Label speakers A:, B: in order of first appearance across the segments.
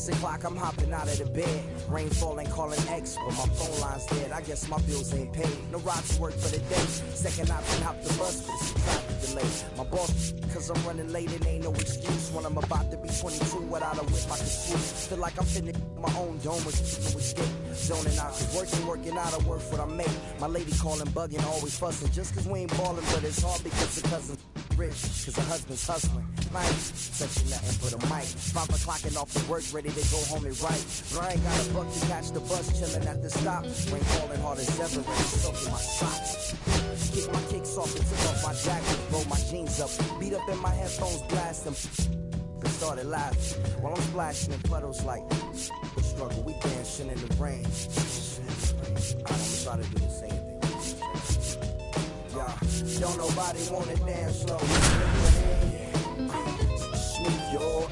A: 6 o'clock, I'm hopping out of the bed. Rain falling, calling X, but my phone line's dead. I guess my bills ain't paid. No ride to work for the day. Second option, hop the bus, but it's a traffic delay. My boss, cause I'm running late, it ain't no excuse. When I'm about to be 22 without a whip, I can switch. Feel like I'm finna my own dome with escape. Zoning out, working out, I work what I make. My lady calling, bugging, always fussing. Just cause we ain't ballin', but it's hard because the cousin's rich, cause her husband's hustling. Nice, touching nothing but a mic. 5 o'clock and off to work, ready to go home and write. But I ain't got a buck to catch the bus, chillin' at the stop. Rain falling hard as ever, ready soaking my socks. Kick my kicks off and took off my jacket, roll my jeans up, beat up in my headphones, blast them. And started laughing while I'm splashing in puddles like the struggle. We dancing in the rain. I'm gonna try to do the same thing. Yeah, don't nobody wanna dance slow. Smooth your,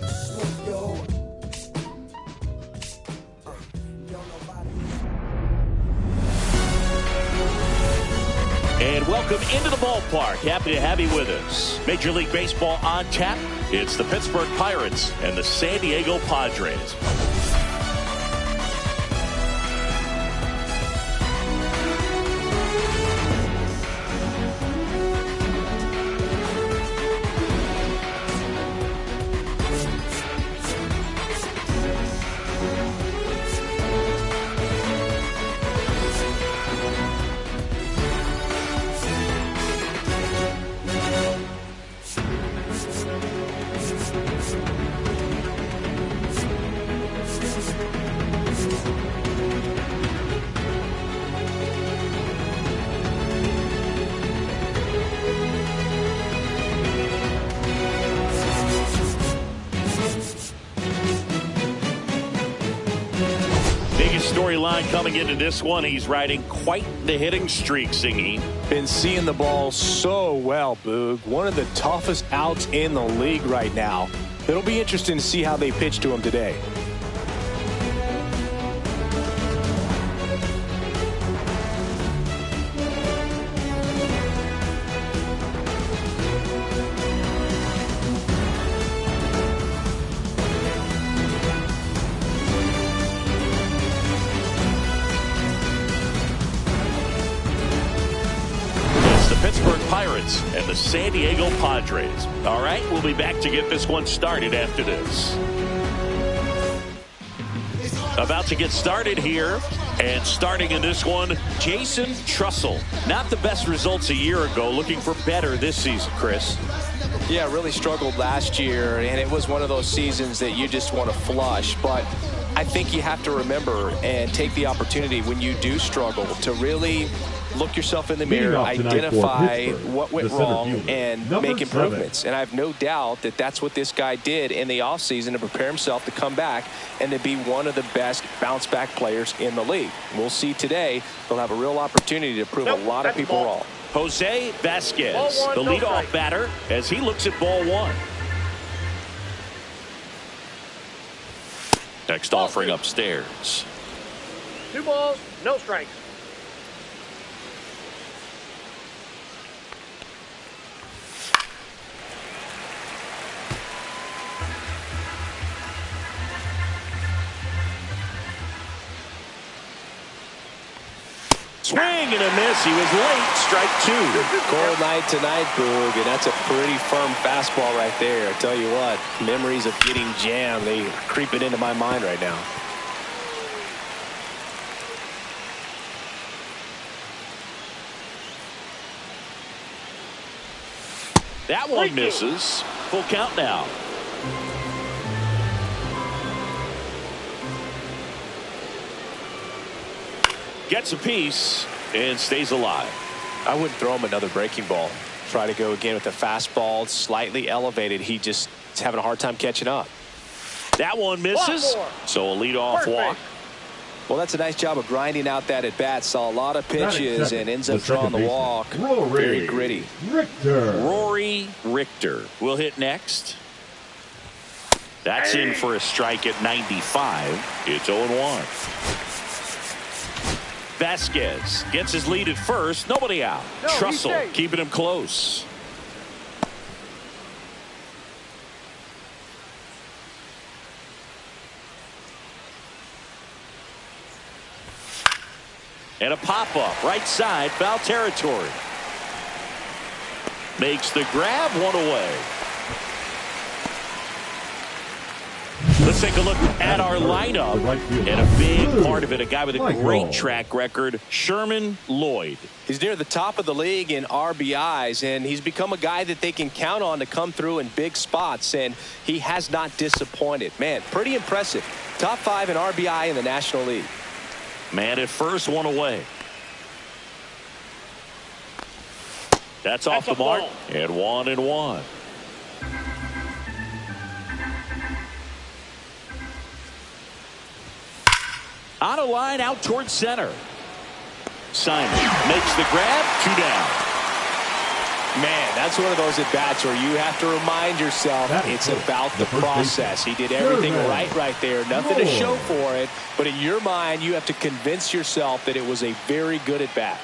A: smooth your. Don't nobody.
B: And welcome into the ballpark. Happy to have you with us. Major League Baseball on tap. It's the Pittsburgh Pirates and the San Diego Padres. Storyline coming into this one. He's riding quite the hitting streak, Singy.
C: Been seeing the ball so well, Boog. One of the toughest outs in the league right now. It'll be interesting to see how they pitch to him today.
B: Pittsburgh Pirates and the San Diego Padres. All right, we'll be back to get this one started after this. About to get started here, and starting in this one, Jason Trussell. Not the best results a year ago, looking for better this season, Chris.
C: Yeah, really struggled last year, and it was one of those seasons that you just want to flush. But I think you have to remember and take the opportunity when you do struggle to really look yourself in the mirror, identify what went wrong, and make improvements. And I have no doubt that that's what this guy did in the offseason to prepare himself to come back and to be one of the best bounce-back players in the league. We'll see today. They'll have a real opportunity to prove a lot of people wrong.
B: Jose Vasquez, the leadoff batter, as he looks at ball one. Next offering upstairs.
D: 2 balls, no strikes.
B: Swing and a miss. He was late. Strike 2.
C: Cold night tonight, Boog, and that's a pretty firm fastball right there. I tell you what, memories of getting jammed, they creep it into my mind right now.
B: That one misses. Full count now. Gets a piece and stays alive.
C: I wouldn't throw him another breaking ball. Try to go again with the fastball, slightly elevated. He just is having a hard time catching up.
B: That one misses. So a leadoff walk.
C: Well, that's a nice job of grinding out that at bat. Saw a lot of pitches and ends up drawing the walk. Very gritty.
B: Rory Richter will hit next. That's in for a strike at 95. It's 0-1. Vasquez gets his lead at first. Nobody out. Trussell keeping him close. And a pop-up, right side, foul territory. Makes the grab, one away. Let's take a look at our lineup. And a big part of it, a guy with a great track record, Sherman Lloyd.
C: He's near the top of the league in RBIs, and he's become a guy that they can count on to come through in big spots, and he has not disappointed. Man, pretty impressive. Top 5 in RBI in the National League.
B: Man at first, one away. That's off the mark. And 1-1. On a line out towards center. Simon makes the grab, 2 down.
C: Man, that's one of those at-bats where you have to remind yourself it's about the process. He did everything right there. Nothing to show for it. But in your mind, you have to convince yourself that it was a very good at-bat.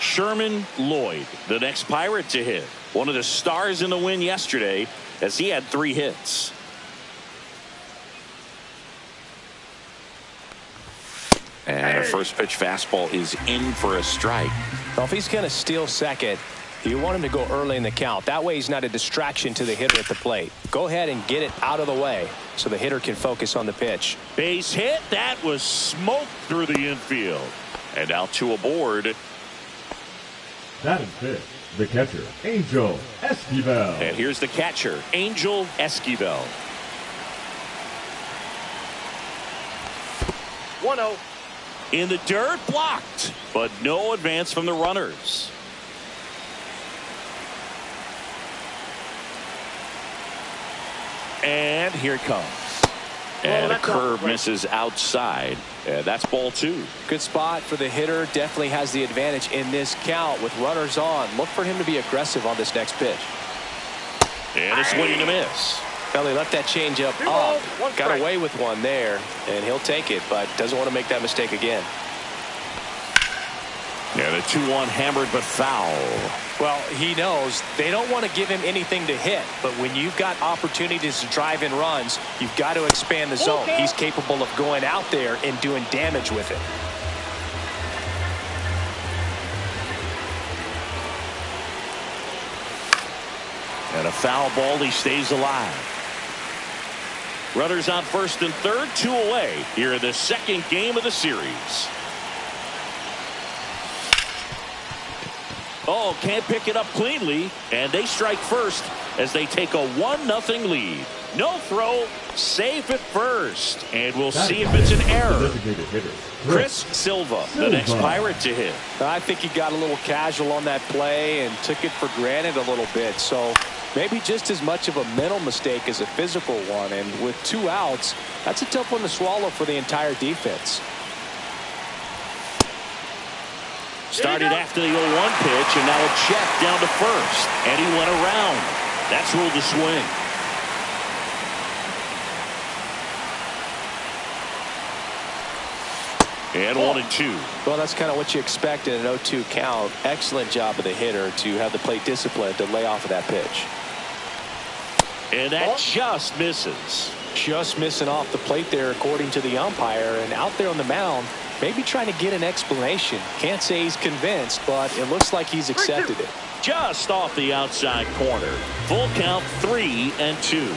B: Sherman Lloyd, the next Pirate to hit. One of the stars in the win yesterday as he had 3 hits. And a first pitch fastball is in for a strike.
C: Well, if he's going to steal second, you want him to go early in the count. That way he's not a distraction to the hitter at the plate. Go ahead and get it out of the way so the hitter can focus on the pitch.
B: Base hit. That was smoked through the infield. And now 2 aboard.
E: That is fifth, the catcher, Angel Esquivel.
B: And here's the catcher, Angel Esquivel.
D: 1-0.
B: In the dirt, blocked, but no advance from the runners. And here it comes. And a curve misses outside. And that's ball 2.
C: Good spot for the hitter. Definitely has the advantage in this count with runners on. Look for him to be aggressive on this next pitch.
B: And a swing and a miss.
C: Well, he left that changeup up. Got away with one there, and he'll take it, but doesn't want to make that mistake again.
B: And a 2-1 hammered but foul.
C: Well, he knows they don't want to give him anything to hit, but when you've got opportunities to drive in runs, you've got to expand the zone. He's capable of going out there and doing damage with it.
B: And a foul ball, he stays alive. Runners on first and third, 2 away here in the second game of the series. Oh, can't pick it up cleanly, and they strike first as they take a 1-0 lead. No throw, safe at first, and we'll see if it's an error. Chris Silva, the next Pirate to hit.
C: I think he got a little casual on that play and took it for granted a little bit, so maybe just as much of a mental mistake as a physical one, and with 2 outs, that's a tough one to swallow for the entire defense.
B: Started after the 0-1 pitch, and now a check down to first. And he went around. That's ruled a swing. And 1-2.
C: Well, that's kind of what you expect in an 0-2 count. Excellent job of the hitter to have the plate discipline to lay off of that pitch.
B: And that just misses.
C: Just missing off the plate there, according to the umpire. And out there on the mound, maybe trying to get an explanation. Can't say he's convinced, but it looks like he's accepted it.
B: Just off the outside corner. Full count, 3-2.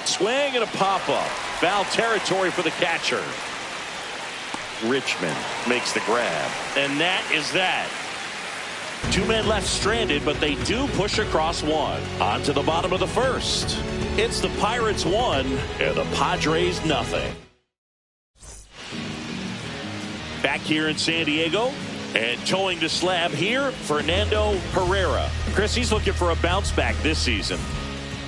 B: Swing and a pop-up. Foul territory for the catcher. Richmond makes the grab. And that is that. 2 men left stranded, but they do push across 1. On to the bottom of the first. It's the Pirates 1 and the Padres nothing. Back here in San Diego, and towing the slab here, Fernando Herrera. Chris, he's looking for a bounce back this season.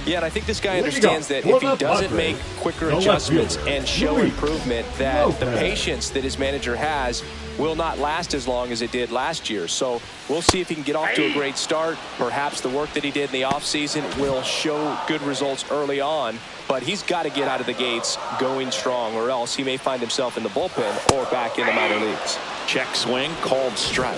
C: Yeah, and I think this guy understands that if he doesn't make quicker adjustments and show improvement, that the patience that his manager has will not last as long as it did last year. So we'll see if he can get off to a great start. Perhaps the work that he did in the offseason will show good results early on, but he's got to get out of the gates going strong, or else he may find himself in the bullpen or back in the minor leagues.
B: Check swing, called strike.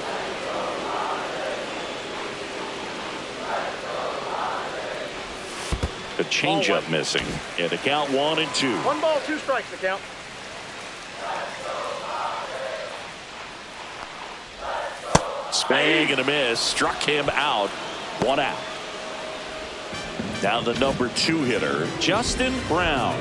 B: The changeup missing. And the count 1-2.
D: 1 ball, 2 strikes, the count.
B: Swing and a miss. Struck him out. 1 out. Now the number 2 hitter, Justin Brown.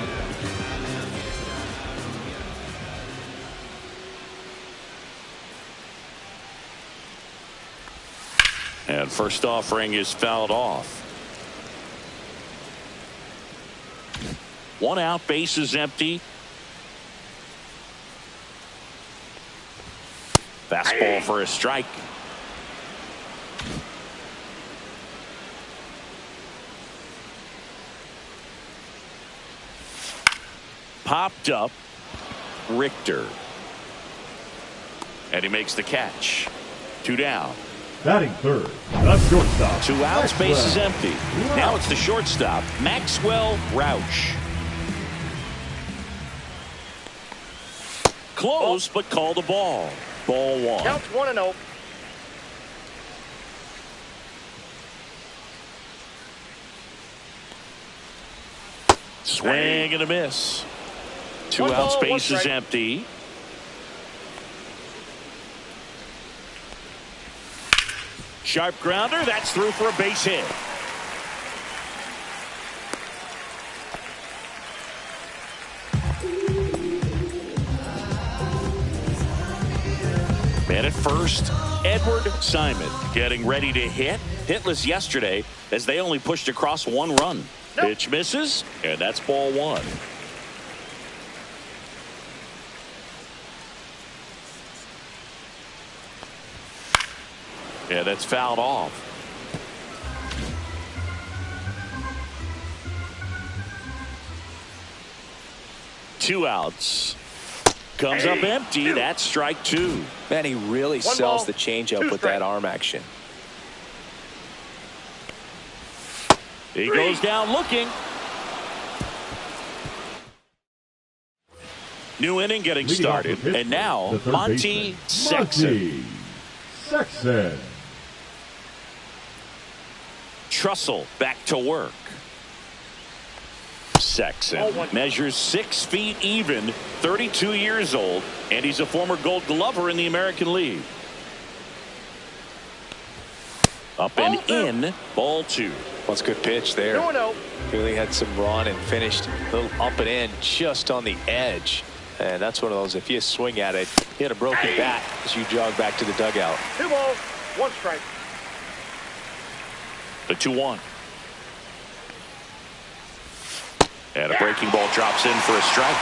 B: And first offering is fouled off. 1 out, bases empty. Fastball for a strike. Popped up. Richter. And he makes the catch. 2 down.
E: Batting third, the shortstop.
B: 2 outs,
E: Maxwell.
B: bases empty. Now it's the shortstop, Maxwell Rauch. Close, but called a ball. Ball 1.
D: Counts 1-0.
B: Swing and a miss. 2
D: 1
B: outs,
D: ball, 1
B: bases
D: strike.
B: empty. Sharp grounder, that's through for a base hit. Man at first, Edward Simon getting ready to hit. Hitless yesterday as they only pushed across 1 run.
D: Nope.
B: Pitch misses, and that's ball 1. Yeah, that's fouled off. Two outs. Comes up empty. That's strike 2.
C: Man, he really
D: 1
C: sells
D: ball,
C: the
D: 2
C: changeup with
D: strikes.
C: that arm action.
B: He goes down looking. New inning getting
E: Leading off
B: started.
E: for Pittsburgh,
B: And now
E: the third
B: Monty
E: baseman,
B: Sexton.
E: Monty Sexton.
B: Trussell back to work. Sexton measures 6 feet even, 32 years old, and he's a former Gold Glover in the American League. Up and in, ball 2.
C: What's a good pitch there.
D: 2-0.
C: Really had some run and finished a little up and in just on the edge. And that's one of those, if you swing at it, hit a broken bat as you jog back to the dugout.
D: 2 balls, 1 strike.
B: The 2-1. And a breaking ball drops in for a strike.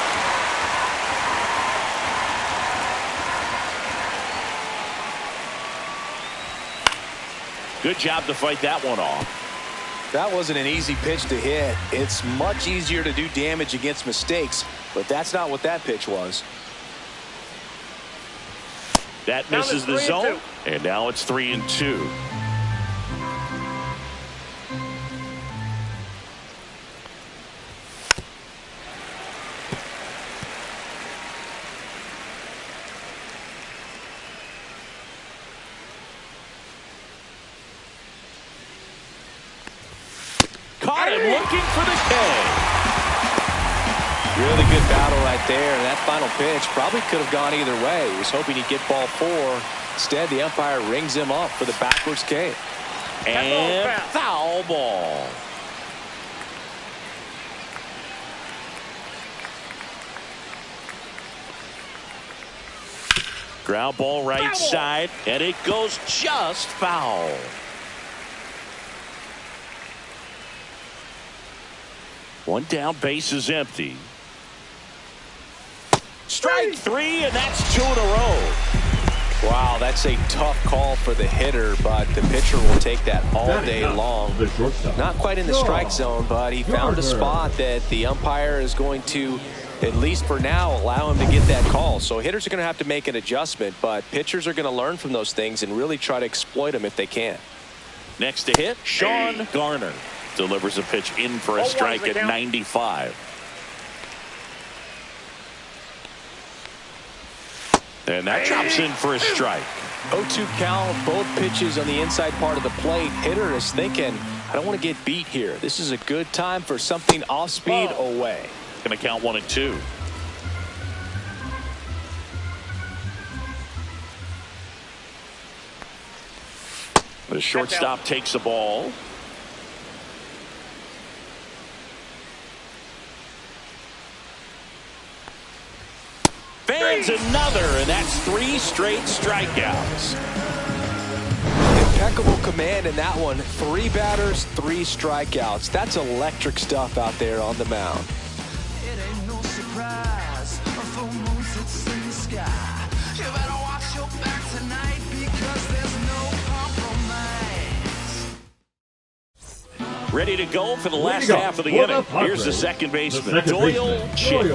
B: Good job to fight that one off.
C: That wasn't an easy pitch to hit. It's much easier to do damage against mistakes, but that's not what that pitch was.
B: That
D: Now
B: misses
D: it's
B: the
D: 3-2.
B: zone, and now it's 3-2. Caught him looking for the K.
C: Really good battle right there, and that final pitch probably could have gone either way. He was hoping he'd get ball 4. Instead, the umpire rings him up for the backwards K.
B: And foul ball. Ground ball right side, and it goes just foul. One down, base is empty. Strike 3, and that's 2 in a row.
C: Wow, that's a tough call for the hitter, but the pitcher will take that all day long.
E: The shortstop.
C: Not quite in the strike zone, but he found a spot that the umpire is going to, at least for now, allow him to get that call. So hitters are going to have to make an adjustment, but pitchers are going to learn from those things and really try to exploit them if they can.
B: Next to hit, Sean Garner delivers a pitch in for a strike at 95. And that drops in for a strike.
C: 0-2 count, both pitches on the inside part of the plate. Hitter is thinking, I don't want to get beat here. This is a good time for something off speed away.
B: Going to count 1 and 2. The shortstop takes the ball. Fans another, and that's 3 straight strikeouts.
C: Impeccable command in that one. 3 batters, 3 strikeouts. That's electric stuff out there on the mound.
F: It ain't no surprise. A full moon sits in the sky. You better watch your back tonight because there's no compromise.
B: Ready to go for the last half of the inning. Here's the second baseman, Doyle Chick.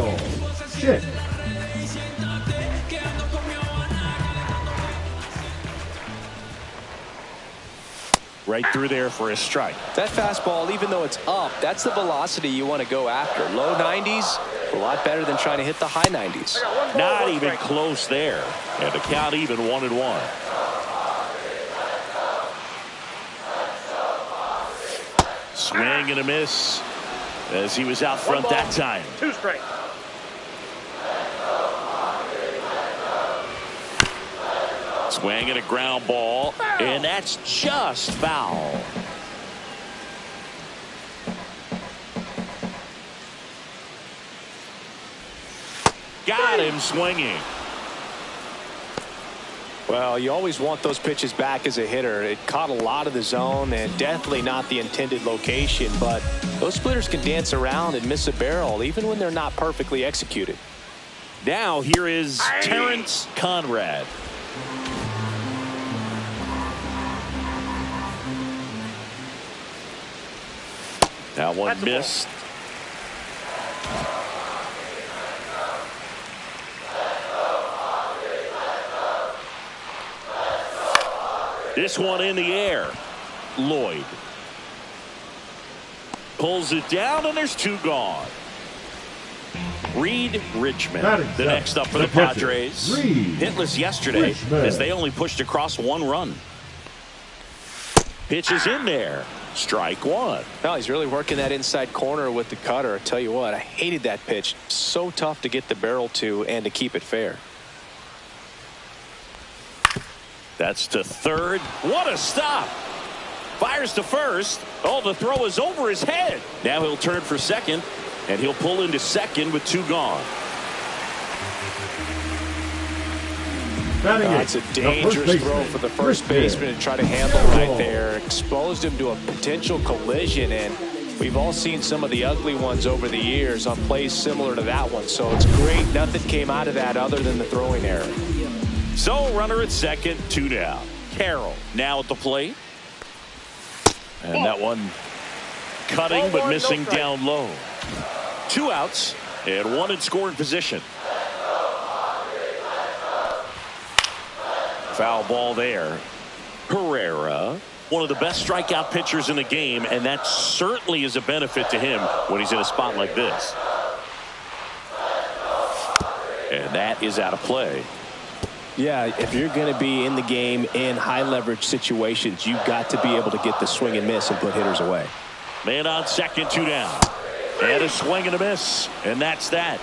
B: Right through there for a strike.
C: That fastball, even though it's up, that's the velocity you want to go after. Low 90s, a lot better than trying to hit the high 90s.
B: Not even close there. And the count even 1-1. Swing and a miss as he was out front that time.
D: 2 strikes.
B: Swing and a ground ball, and that's just foul. Got him swinging.
C: Well, you always want those pitches back as a hitter. It caught a lot of the zone and definitely not the intended location, but those splitters can dance around and miss a barrel even when they're not perfectly executed.
B: Now here is Terrence Conrad. That one missed. This one in the air. Lloyd pulls it down, and there's 2 gone. Reed Richmond, the next up for the Padres. Hitless yesterday as they only pushed across 1 run. Pitch is in there. Strike 1.
C: Well, he's really working that inside corner with the cutter. I tell you what, I hated that pitch. So tough to get the barrel to and to keep it fair.
B: That's to third. What a stop. Fires to first. Oh, the throw is over his head. Now he'll turn for second, and he'll pull into second with 2 gone.
C: That's a dangerous throw for the first baseman to try to handle right there. Exposed him to a potential collision, and we've all seen some of the ugly ones over the years on plays similar to that one. So it's great nothing came out of that other than the throwing error.
B: So runner at second, 2 down. Carroll now at the plate. And that one cutting but missing down low. 2 outs and 1 in scoring position. Foul ball there. Herrera, one of the best strikeout pitchers in the game, and that certainly is a benefit to him when he's in a spot like this. And that is out of play.
C: Yeah, if you're going to be in the game in high leverage situations, you've got to be able to get the swing and miss and put hitters away.
B: Man on second, 2 down. And a swing and a miss. And that's that.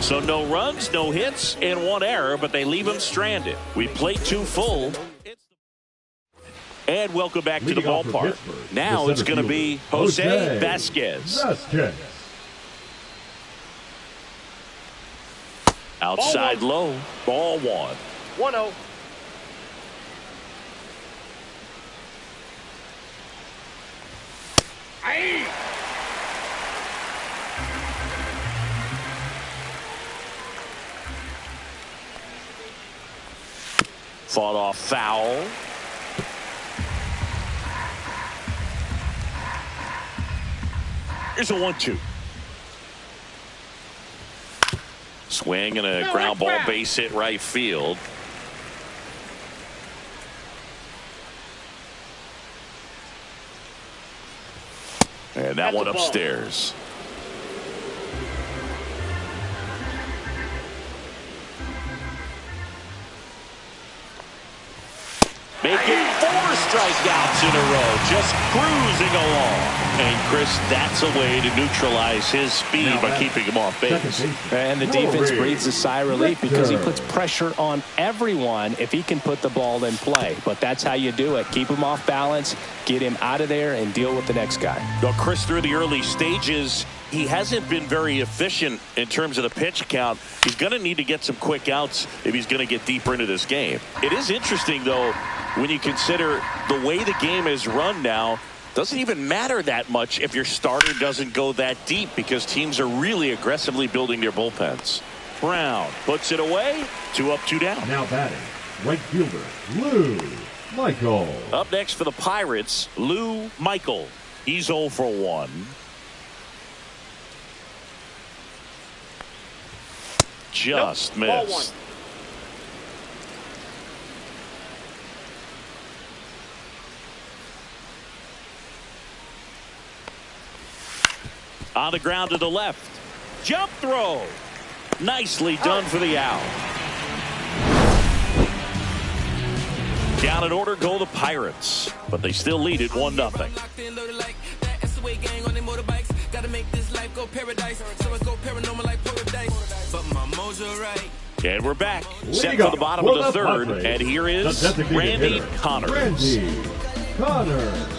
B: So no runs, no hits, and 1 error, but they leave him stranded. We played 2 full. And welcome back to the ballpark. Now it's going to be Jose Vasquez. Outside low, ball 1.
D: 1-0.
B: Fought off foul. Here's a 1-2. Swing and a ground ball base hit right field. And that one upstairs. Making 4 strikeouts in a row, just cruising along. And Chris, that's a way to neutralize his speed by keeping him off base.
C: And the defense breathes a sigh of relief because he puts pressure on everyone if he can put the ball in play. But that's how you do it. Keep him off balance, get him out of there, and deal with the next guy.
B: Well, Chris, through the early stages, he hasn't been very efficient in terms of the pitch count. He's going to need to get some quick outs if he's going to get deeper into this game. It is interesting, though, when you consider the way the game is run now. Doesn't even matter that much if your starter doesn't go that deep because teams are really aggressively building their bullpens. Brown puts it away. 2 up, 2 down.
E: Now batting, right fielder, Lou Michael.
B: Up next for the Pirates, Lou Michael. He's 0 for 1. Just missed. On the ground to the left. Jump throw. Nicely done for the out. Down in order go the Pirates, but they still lead it 1-0. And we're back. Set for the bottom of the third. And here is Randy Connors.
E: Randy Connors.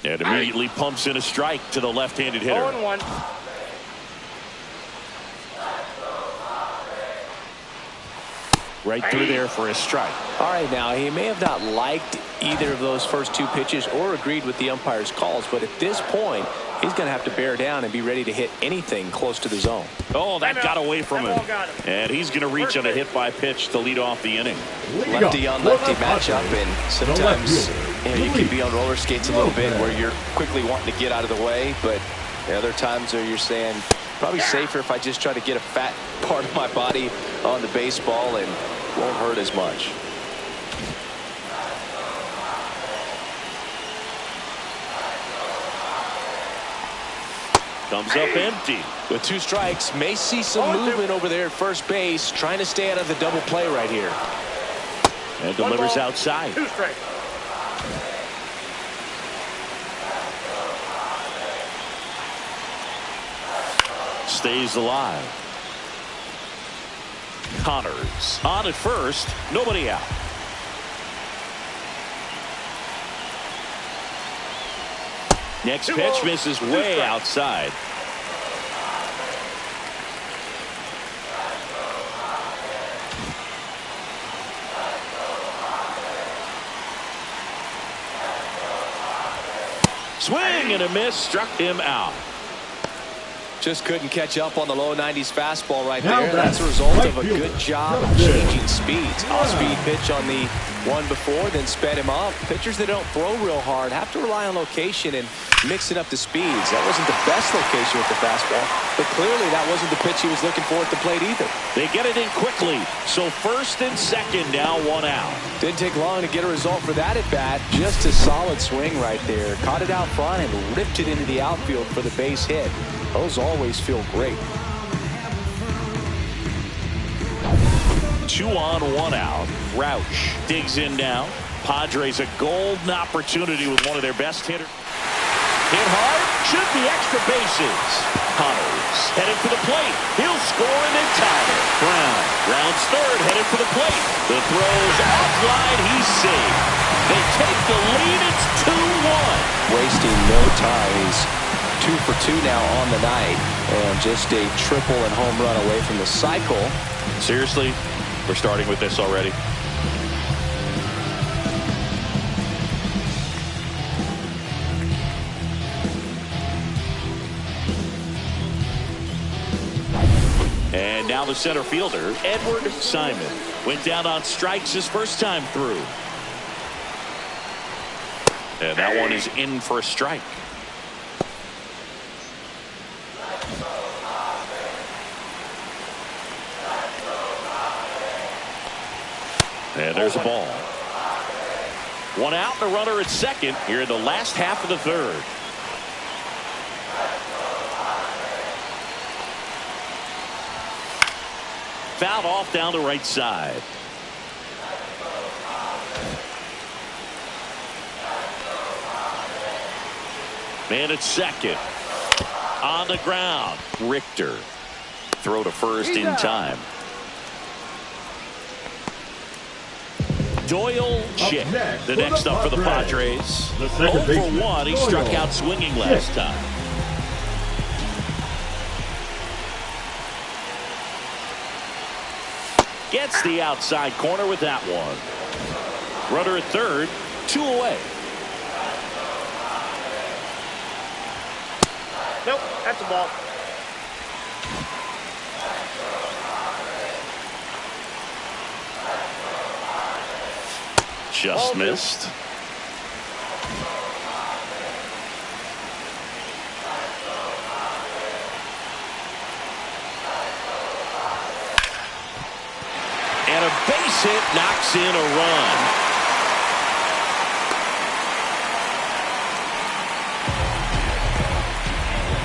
B: And immediately pumps in a strike to the left-handed hitter.
D: 0-1.
B: Right through there for a strike.
C: All right, now he may have not liked either of those first 2 pitches or agreed with the umpire's calls, but at this point, he's going to have to bear down and be ready to hit anything close to the zone.
B: Oh, that got away from him. And he's going to reach on a hit-by-pitch to lead off the inning.
C: Lefty-on-lefty matchup, and sometimes you can be on roller skates a little bit where you're quickly wanting to get out of the way, but the other times where you're saying, probably safer if I just try to get a fat part of my body on the baseball and won't hurt as much.
B: Comes up empty.
C: With 2 strikes, may see some movement over there at first base, trying to stay out of the double play right here.
B: And delivers outside.
D: 2 strikes.
B: Stays alive. Connors on at first. Nobody out. Next pitch misses way outside. Swing and a miss, struck him out.
C: Just couldn't catch up on the low 90s fastball right there. That's a result of a good job of changing speeds. Off-speed pitch on the one before, then sped him up. Pitchers that don't throw real hard have to rely on location and mixing up the speeds. That wasn't the best location with the fastball, but clearly that wasn't the pitch he was looking for at the plate either.
B: They get it in quickly, so first and second, now 1 out.
C: Didn't take long to get a result for that at bat. Just a solid swing right there. Caught it out front and ripped it into the outfield for the base hit. Those always feel great.
B: 2 on, 1 out. Roush digs in now. Padres a golden opportunity with one of their best hitters. Hit hard, should be extra bases. Connors headed for the plate. He'll score and then tie it. Brown rounds third, headed for the plate. The throw's offline, he's safe. They take the lead, it's 2-1.
C: Wasting no time. He's 2 for 2 now on the night, and just a triple and home run away from the cycle.
B: Seriously, we're starting with this already. And now the center fielder, Edward Simon, went down on strikes his first time through. And that one is in for a strike. And there's a ball. 1 out, the runner at second here in the last half of the third. Fouled off down the right side. Man at second. On the ground. Richter. Throw to first in time. Doyle Chick, the next up for the Padres. 0 for 1. He struck out swinging last time. Gets the outside corner with that one. Runner at third, 2 away.
D: Nope, that's a ball.
B: Just missed. And a base hit knocks in a run.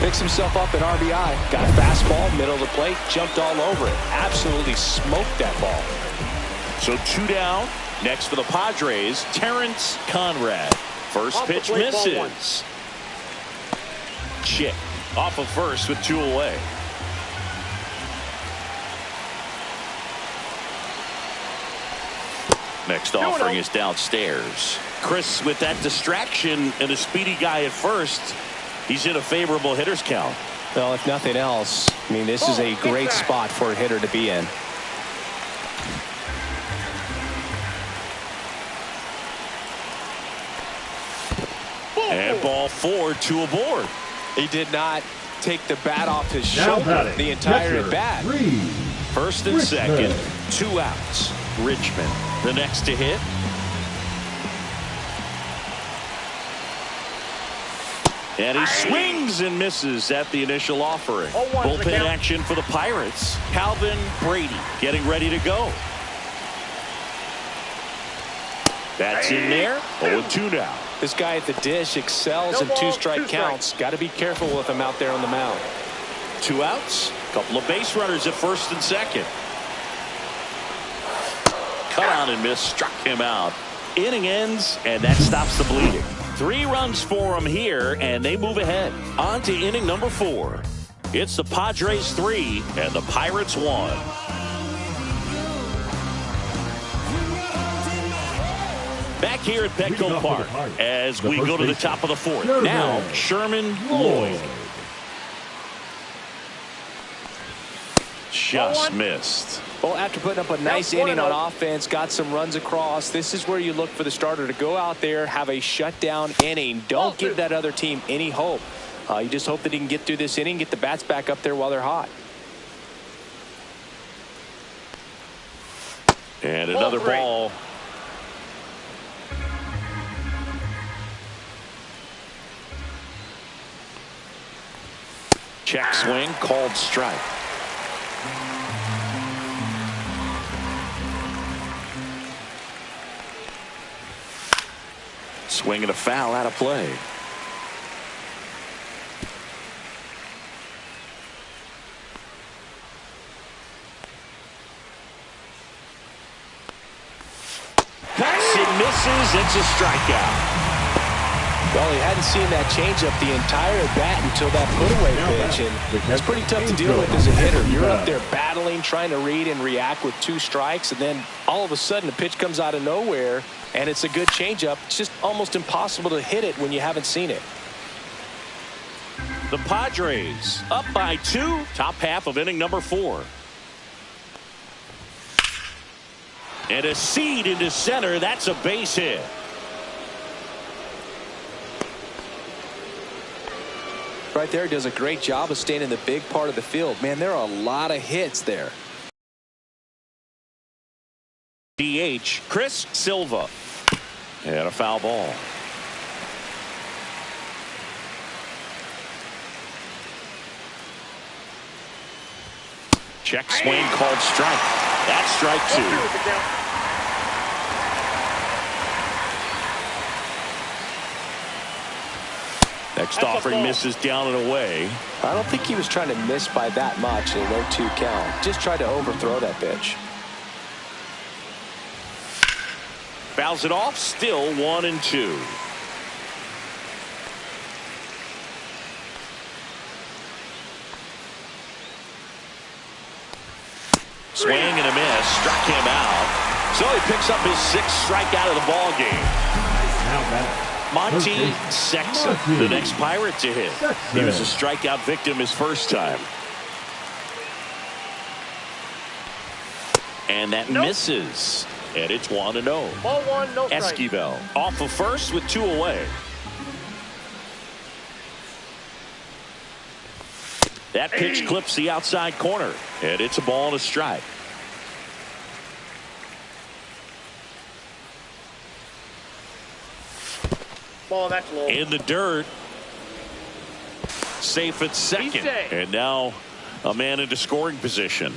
C: Picks himself up at RBI. Got a fastball, middle of the plate, jumped all over it. Absolutely smoked that ball.
B: So 2 down. Next for the Padres, Terrence Conrad. First pitch misses. Chick off of first with 2 away. Next offering is downstairs. Chris, with that distraction and a speedy guy at first, he's in a favorable hitter's count.
C: Well, if nothing else, I mean, this is a great spot for a hitter to be in.
B: And ball 4, 2 aboard.
C: He did not take the bat off his shoulder the entire at bat.
B: First and second, 2 outs. Richmond, the next to hit. And he swings and misses at the initial offering. Bullpen action for the Pirates. Calvin Brady getting ready to go. That's in there. 0-2 now.
C: This guy at the dish excels in 2-strike counts. Got to be careful with him out there on the mound.
B: 2 outs. Couple of base runners at first and second. Cut on and miss. Struck him out. Inning ends, and that stops the bleeding. 3 runs for him here, and they move ahead. On to inning number 4. It's the Padres 3 and the Pirates 1. Back here at Petco Park as we go to the top of the 4th. Now, Sherman Lloyd. Just missed.
C: Well, after putting up a nice inning on offense, got some runs across, this is where you look for the starter to go out there, have a shutdown inning. Don't give that other team any hope. You just hope that he can get through this inning, get the bats back up there while they're hot.
B: And another ball. Check swing, called strike. Swing and a foul out of play. Passing misses. It's a strikeout.
C: Well, he hadn't seen that changeup the entire bat until that put-away pitch, and it's pretty tough to deal with as a hitter. You're up there battling, trying to read and react with 2 strikes, and then all of a sudden the pitch comes out of nowhere, and it's a good changeup. It's just almost impossible to hit it when you haven't seen it.
B: The Padres up by 2, top half of inning number 4. And a seed into center. That's a base hit.
C: Right there, does a great job of staying in the big part of the field. Man, there are a lot of hits there.
B: DH, Chris Silva. And a foul ball. Check swing, called strike. That's strike 2. Next offering misses down and away.
C: I don't think he was trying to miss by that much in a 0-2 count. Just tried to overthrow that pitch.
B: Fouls it off, still 1-2. Swing and a miss, struck him out. So he picks up his 6th strikeout of the ball game. Monty Sexton, the next Pirate to hit. He was a strikeout victim his first time. And that misses. And it's 1-0.
D: Ball 1, no strike.
B: Esquivel off of first with 2 away. That pitch clips the outside corner. And it's a ball and a strike.
D: Ball, that's low.
B: In the dirt. Safe at second. And now a man into scoring position.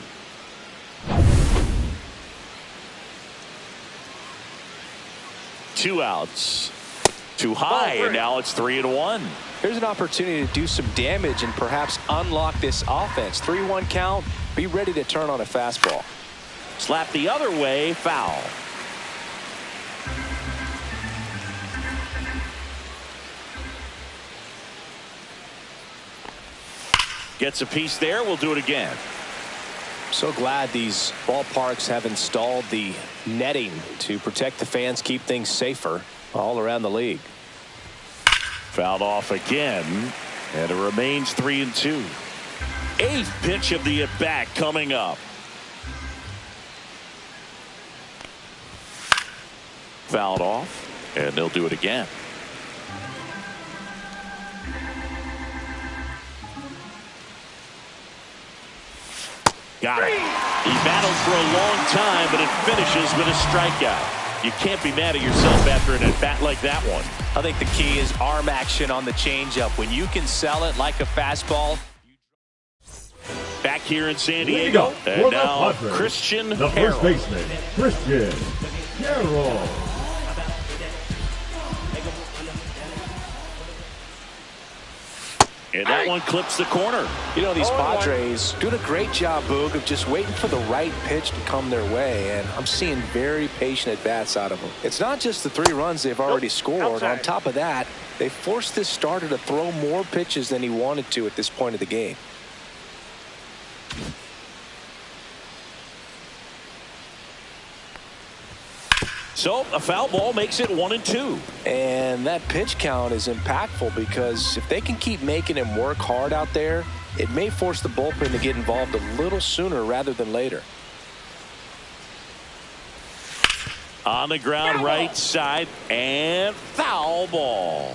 B: Two outs. Too high, and now it's 3-1.
C: Here's an opportunity to do some damage and perhaps unlock this offense. 3-1 count. Be ready to turn on a fastball.
B: Slap the other way, foul. Gets a piece there. We'll do it again.
C: So glad these ballparks have installed the netting to protect the fans, keep things safer all around the league.
B: Fouled off again, and it remains 3-2. 8th pitch of the at-bat coming up. Fouled off, and they'll do it again. Got it. He battled for a long time, but it finishes with a strikeout. You can't be mad at yourself after an at-bat like that one.
C: I think the key is arm action on the changeup. When you can sell it like a fastball.
B: Back here in San Diego, and now Christian
E: the
B: Harrell.
E: first baseman, Christian Harrell.
B: And that one clips the corner.
C: You know, these Padres doing a great job, Boog, of just waiting for the right pitch to come their way, and I'm seeing very patient at-bats out of them. It's not just the 3 runs they've already scored. On top of that, they forced this starter to throw more pitches than he wanted to at this point of the game.
B: So a foul ball makes it 1-2.
C: And that pitch count is impactful because if they can keep making him work hard out there, it may force the bullpen to get involved a little sooner rather than later.
B: On the ground, right side, and foul ball.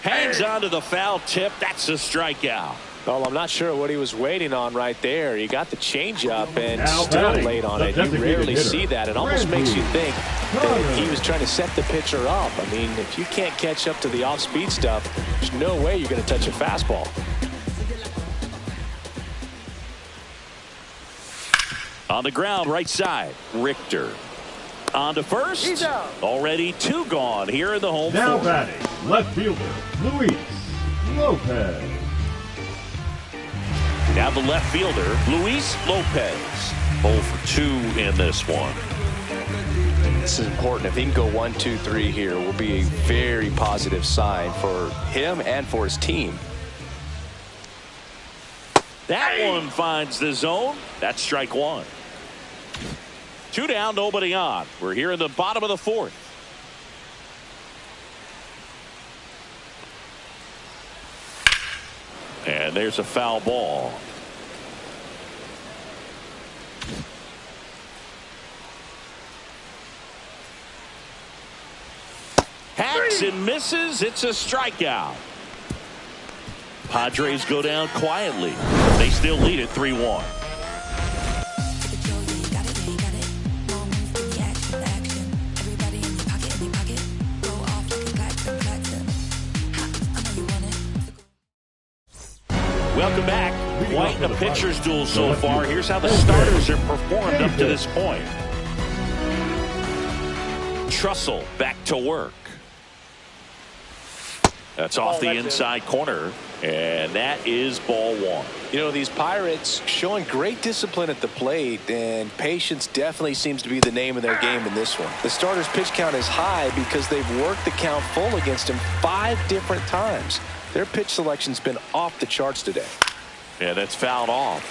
B: Hangs on to the foul tip. That's a strikeout.
C: Well, I'm not sure what he was waiting on right there. He got the changeup and still late on it. You rarely see that. It almost makes you think that he was trying to set the pitcher up. I mean, if you can't catch up to the off-speed stuff, there's no way you're going to touch a fastball.
B: On the ground, right side, Richter. On to first. Already 2 gone here in the home
E: Now
B: fourth.
E: batting, left fielder, Luis Lopez.
B: Now the left fielder, Luis Lopez. 0 for 2 in this one.
C: This is important. If he can go 1, 2, 3 here, will be a very positive sign for him and for his team.
B: That one finds the zone. That's strike 1. 2 down, nobody on. We're here in the bottom of the 4th. And there's a foul ball. Hacks and misses. It's a strikeout. Padres go down quietly. They still lead it 3-1. Welcome back. Quite a pitcher's duel so far. Here's how the starters are performed up to this point. Trussell back to work. That's off the inside corner, and that is ball one.
C: You know, these Pirates showing great discipline at the plate, and patience definitely seems to be the name of their game in this one. The starter's pitch count is high because they've worked the count full against him 5 different times. Their pitch selection's been off the charts today.
B: Yeah, that's fouled off.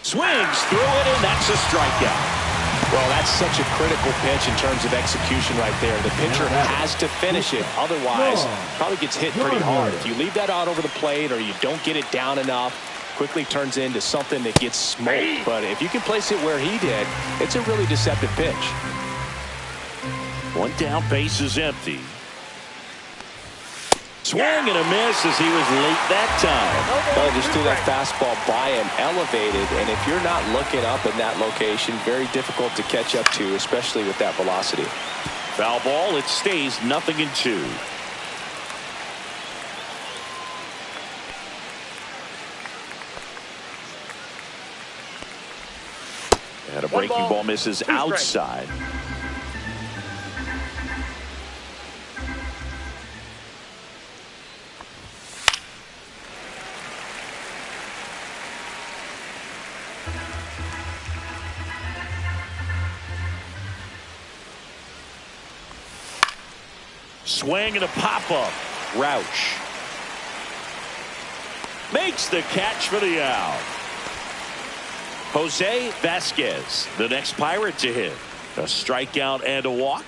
B: Swings through it, and that's a strikeout.
C: Well, that's such a critical pitch in terms of execution right there. The pitcher has to finish it. Otherwise, probably gets hit pretty hard. If you leave that out over the plate or you don't get it down enough, quickly turns into something that gets smoked. But if you can place it where he did, it's a really deceptive pitch.
B: One down, base is empty. Swing and a miss as he was late that time.
C: Well, just threw that fastball by him, elevated, and if you're not looking up in that location, very difficult to catch up to, especially with that velocity.
B: Foul ball, it stays 0-2. And a breaking ball misses outside. Swing and a pop-up. Roush makes the catch for the out. Jose Vasquez, the next Pirate to hit. A strikeout and a walk.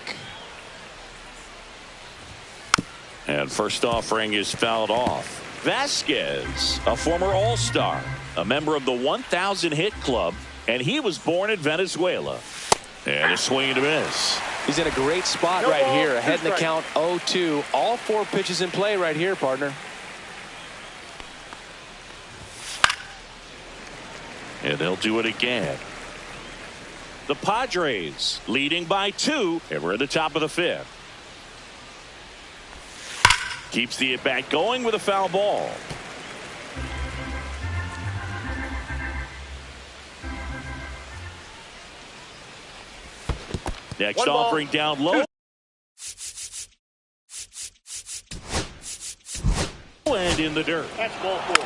B: And first offering is fouled off. Vasquez, a former All-Star, a member of the 1,000 hit club, and he was born in Venezuela. And a swing and a miss.
C: He's in a great spot right here. Ahead in the count 0-2. All 4 pitches in play right here, partner.
B: And they'll do it again. The Padres leading by 2, and we're at the top of the 5th. Keeps the at-bat going with a foul ball. Next offering down low. And in the dirt.
D: That's ball 4.